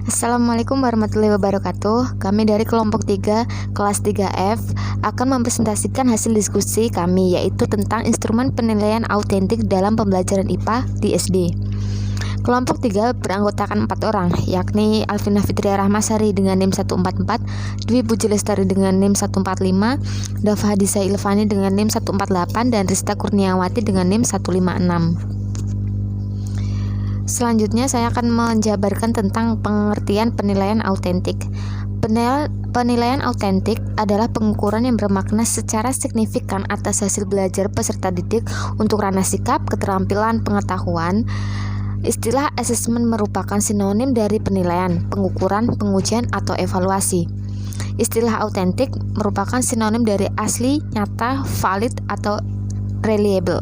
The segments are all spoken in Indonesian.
Assalamualaikum warahmatullahi wabarakatuh. Kami dari kelompok 3 kelas 3F akan mempresentasikan hasil diskusi kami, yaitu tentang instrumen penilaian autentik dalam pembelajaran IPA di SD. Kelompok 3 beranggotakan 4 orang, yakni Alvina Fitria Rahmasari dengan NIM 144, Dwi Puji Lestari dengan NIM 145, Dafa Hadisa Ilvani dengan NIM 148, dan Rista Kurniawati dengan NIM 156. Selanjutnya saya akan menjabarkan tentang pengertian penilaian autentik. Penilaian autentik adalah pengukuran yang bermakna secara signifikan atas hasil belajar peserta didik untuk ranah sikap, keterampilan, pengetahuan. Istilah asesmen merupakan sinonim dari penilaian, pengukuran, pengujian, atau evaluasi. Istilah autentik merupakan sinonim dari asli, nyata, valid, atau reliable.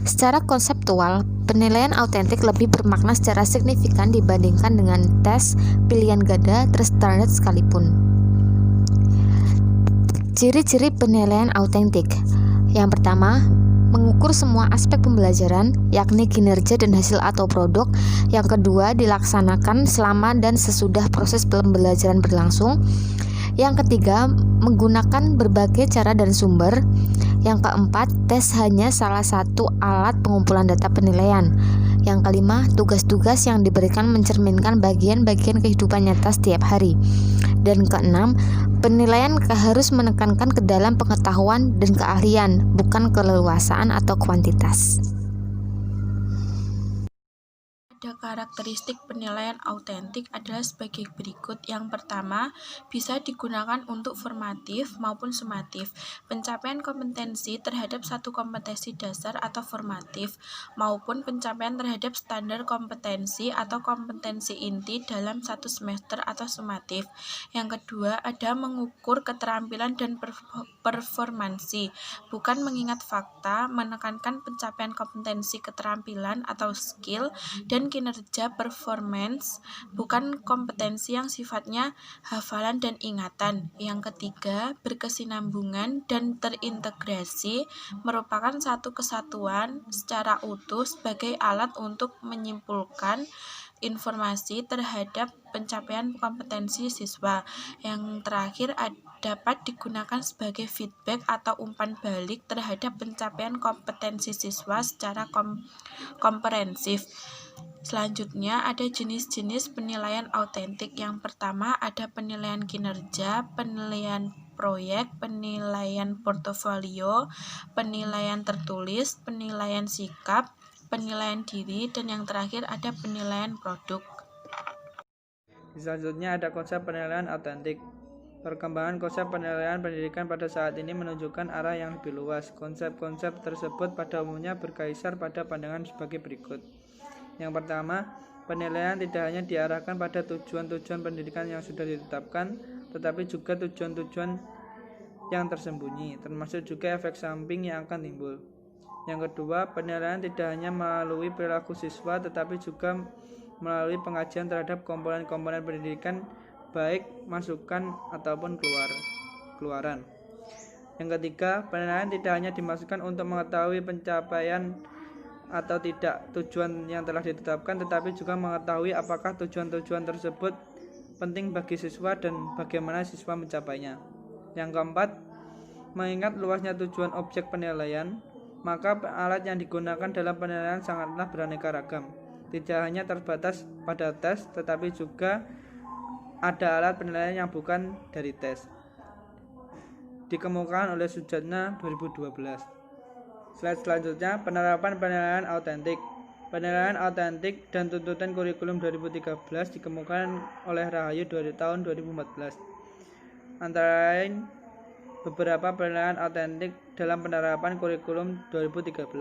Secara konseptual, penilaian autentik lebih bermakna secara signifikan dibandingkan dengan tes, pilihan ganda, terstandar sekalipun. Ciri-ciri penilaian autentik. Yang pertama, mengukur semua aspek pembelajaran, yakni kinerja dan hasil atau produk. Yang kedua, dilaksanakan selama dan sesudah proses pembelajaran berlangsung. Yang ketiga, menggunakan berbagai cara dan sumber. Yang keempat, tes hanya salah satu alat pengumpulan data penilaian. Yang kelima, tugas-tugas yang diberikan mencerminkan bagian-bagian kehidupan nyata setiap hari. Dan keenam, penilaian harus menekankan ke dalam pengetahuan dan keahlian, bukan keleluasaan atau kuantitas. Ada karakteristik penilaian autentik adalah sebagai berikut. Yang pertama, bisa digunakan untuk formatif maupun sumatif. Pencapaian kompetensi terhadap satu kompetensi dasar atau formatif, maupun pencapaian terhadap standar kompetensi atau kompetensi inti dalam satu semester atau sumatif. Yang kedua, ada mengukur keterampilan dan performansi, bukan mengingat fakta, menekankan pencapaian kompetensi keterampilan atau skill, dan kinerja performance, bukan kompetensi yang sifatnya hafalan dan ingatan. Yang ketiga, berkesinambungan dan terintegrasi, merupakan satu kesatuan secara utuh sebagai alat untuk menyimpulkan informasi terhadap pencapaian kompetensi siswa. Yang terakhir, dapat digunakan sebagai feedback atau umpan balik terhadap pencapaian kompetensi siswa secara komprehensif. Selanjutnya ada jenis-jenis penilaian autentik. Yang pertama ada penilaian kinerja, penilaian proyek, penilaian portofolio, penilaian tertulis, penilaian sikap, penilaian diri, dan yang terakhir ada penilaian produk. Selanjutnya ada konsep penilaian autentik. Perkembangan konsep penilaian pendidikan pada saat ini menunjukkan arah yang lebih luas. Konsep-konsep tersebut pada umumnya berkaisar pada pandangan sebagai berikut. Yang pertama, penilaian tidak hanya diarahkan pada tujuan-tujuan pendidikan yang sudah ditetapkan, tetapi juga tujuan-tujuan yang tersembunyi, termasuk juga efek samping yang akan timbul. Yang kedua, penilaian tidak hanya melalui perilaku siswa, tetapi juga melalui pengajian terhadap komponen-komponen pendidikan, baik masukan ataupun keluaran. Yang ketiga, penilaian tidak hanya dimaksudkan untuk mengetahui pencapaian atau tidak tujuan yang telah ditetapkan, tetapi juga mengetahui apakah tujuan-tujuan tersebut penting bagi siswa dan bagaimana siswa mencapainya. Yang keempat, mengingat luasnya tujuan objek penilaian, maka alat yang digunakan dalam penilaian sangatlah beraneka ragam. Tidak hanya terbatas pada tes, tetapi juga ada alat penilaian yang bukan dari tes. Dikemukakan oleh Sujatna 2012. Slide selanjutnya, penerapan penilaian autentik. Penilaian autentik dan tuntutan kurikulum 2013 dikemukakan oleh Rahayu tahun 2014. Antara lain beberapa penilaian autentik dalam penerapan kurikulum 2013.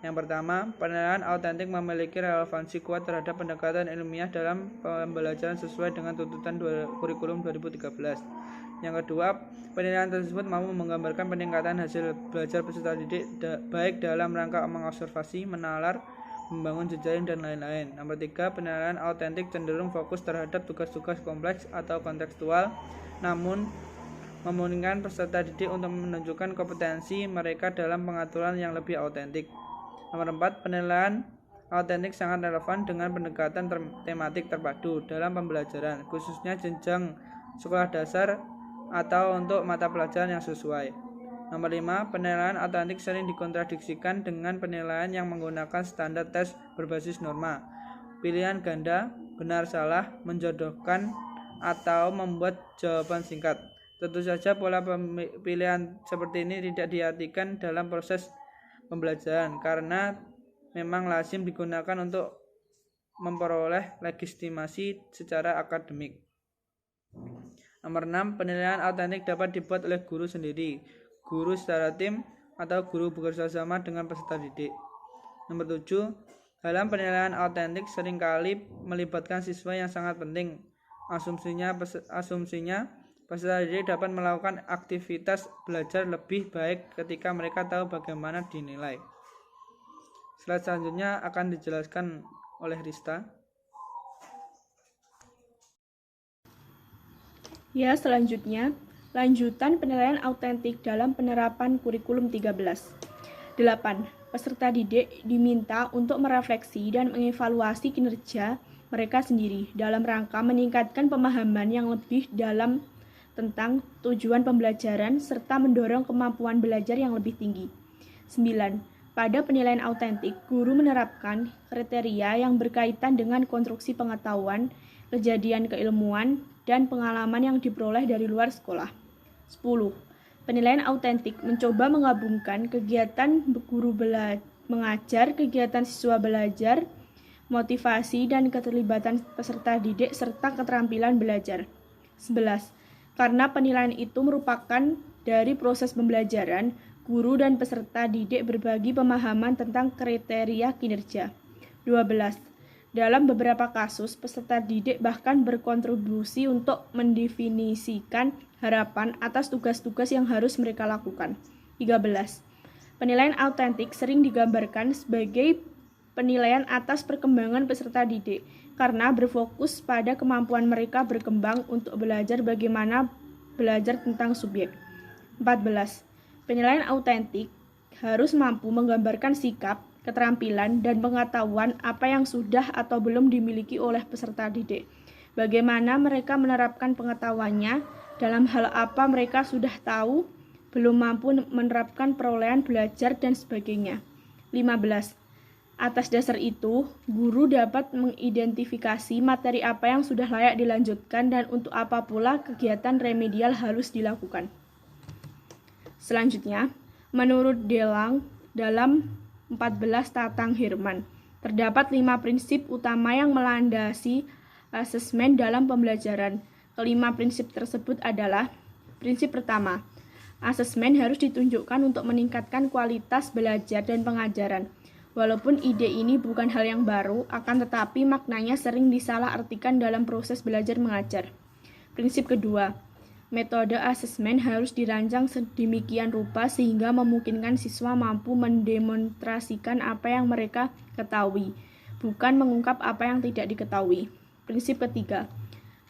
Yang pertama, penilaian autentik memiliki relevansi kuat terhadap pendekatan ilmiah dalam pembelajaran sesuai dengan tuntutan kurikulum 2013. Yang kedua, penilaian tersebut mampu menggambarkan peningkatan hasil belajar peserta didik baik dalam rangka mengobservasi, menalar, membangun jejaring, dan lain-lain. Nomor 3, penilaian autentik cenderung fokus terhadap tugas-tugas kompleks atau kontekstual, namun memungkinkan peserta didik untuk menunjukkan kompetensi mereka dalam pengaturan yang lebih autentik. Nomor 4, penilaian autentik sangat relevan dengan pendekatan tematik terpadu dalam pembelajaran, khususnya jenjang sekolah dasar atau untuk mata pelajaran yang sesuai. Nomor 5, penilaian autentik sering dikontradiksikan dengan penilaian yang menggunakan standar tes berbasis norma, pilihan ganda, benar salah, menjodohkan, atau membuat jawaban singkat. Tentu saja pola pilihan seperti ini tidak diartikan dalam proses pembelajaran karena memang lazim digunakan untuk memperoleh legitimasi secara akademik. Nomor 6, penilaian autentik dapat dibuat oleh guru sendiri, guru secara tim, atau guru bekerjasama dengan peserta didik. Nomor 7, dalam penilaian autentik seringkali melibatkan siswa yang sangat penting. Asumsinya peserta didik dapat melakukan aktivitas belajar lebih baik ketika mereka tahu bagaimana dinilai. Slide selanjutnya akan dijelaskan oleh Rista. Ya, selanjutnya, lanjutan penilaian autentik dalam penerapan kurikulum 13. 8. Peserta didik diminta untuk merefleksi dan mengevaluasi kinerja mereka sendiri dalam rangka meningkatkan pemahaman yang lebih dalam tentang tujuan pembelajaran serta mendorong kemampuan belajar yang lebih tinggi. 9. Pada penilaian autentik, guru menerapkan kriteria yang berkaitan dengan konstruksi pengetahuan, kejadian keilmuan, dan pengalaman yang diperoleh dari luar sekolah. 10. Penilaian autentik mencoba menggabungkan kegiatan guru mengajar, kegiatan siswa belajar, motivasi dan keterlibatan peserta didik, serta keterampilan belajar. 11. Karena penilaian itu merupakan dari proses pembelajaran, guru dan peserta didik berbagi pemahaman tentang kriteria kinerja. 12. Dalam beberapa kasus, peserta didik bahkan berkontribusi untuk mendefinisikan harapan atas tugas-tugas yang harus mereka lakukan. 13. Penilaian autentik sering digambarkan sebagai penilaian atas perkembangan peserta didik karena berfokus pada kemampuan mereka berkembang untuk belajar bagaimana belajar tentang subjek. 14. Penilaian autentik harus mampu menggambarkan sikap, keterampilan, dan pengetahuan apa yang sudah atau belum dimiliki oleh peserta didik. Bagaimana mereka menerapkan pengetahuannya, dalam hal apa mereka sudah tahu, belum mampu menerapkan perolehan belajar, dan sebagainya. 15. Atas dasar itu, guru dapat mengidentifikasi materi apa yang sudah layak dilanjutkan dan untuk apa pula kegiatan remedial harus dilakukan. Selanjutnya, menurut Delang, dalam 14 Tatang Hirman, terdapat 5 prinsip utama yang melandasi asesmen dalam pembelajaran. Kelima prinsip tersebut adalah: prinsip pertama, asesmen harus ditunjukkan untuk meningkatkan kualitas belajar dan pengajaran. Walaupun ide ini bukan hal yang baru, akan tetapi maknanya sering disalahartikan dalam proses belajar mengajar. Prinsip kedua, metode asesmen harus dirancang sedemikian rupa sehingga memungkinkan siswa mampu mendemonstrasikan apa yang mereka ketahui, bukan mengungkap apa yang tidak diketahui. Prinsip ketiga,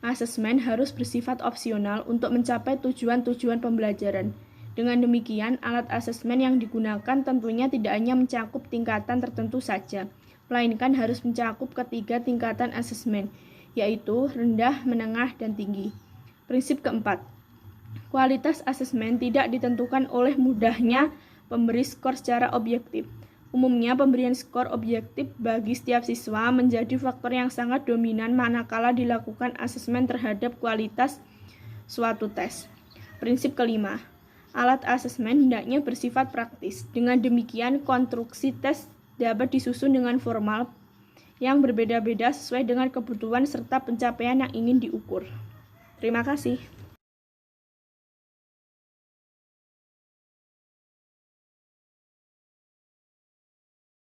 asesmen harus bersifat opsional untuk mencapai tujuan-tujuan pembelajaran. Dengan demikian, alat asesmen yang digunakan tentunya tidak hanya mencakup tingkatan tertentu saja, melainkan harus mencakup ketiga tingkatan asesmen, yaitu rendah, menengah, dan tinggi. Prinsip keempat, kualitas asesmen tidak ditentukan oleh mudahnya pemberi skor secara objektif. Umumnya, pemberian skor objektif bagi setiap siswa menjadi faktor yang sangat dominan manakala dilakukan asesmen terhadap kualitas suatu tes. Prinsip kelima, alat asesmen hendaknya bersifat praktis. Dengan demikian, konstruksi tes dapat disusun dengan formal yang berbeda-beda sesuai dengan kebutuhan serta pencapaian yang ingin diukur. Terima kasih.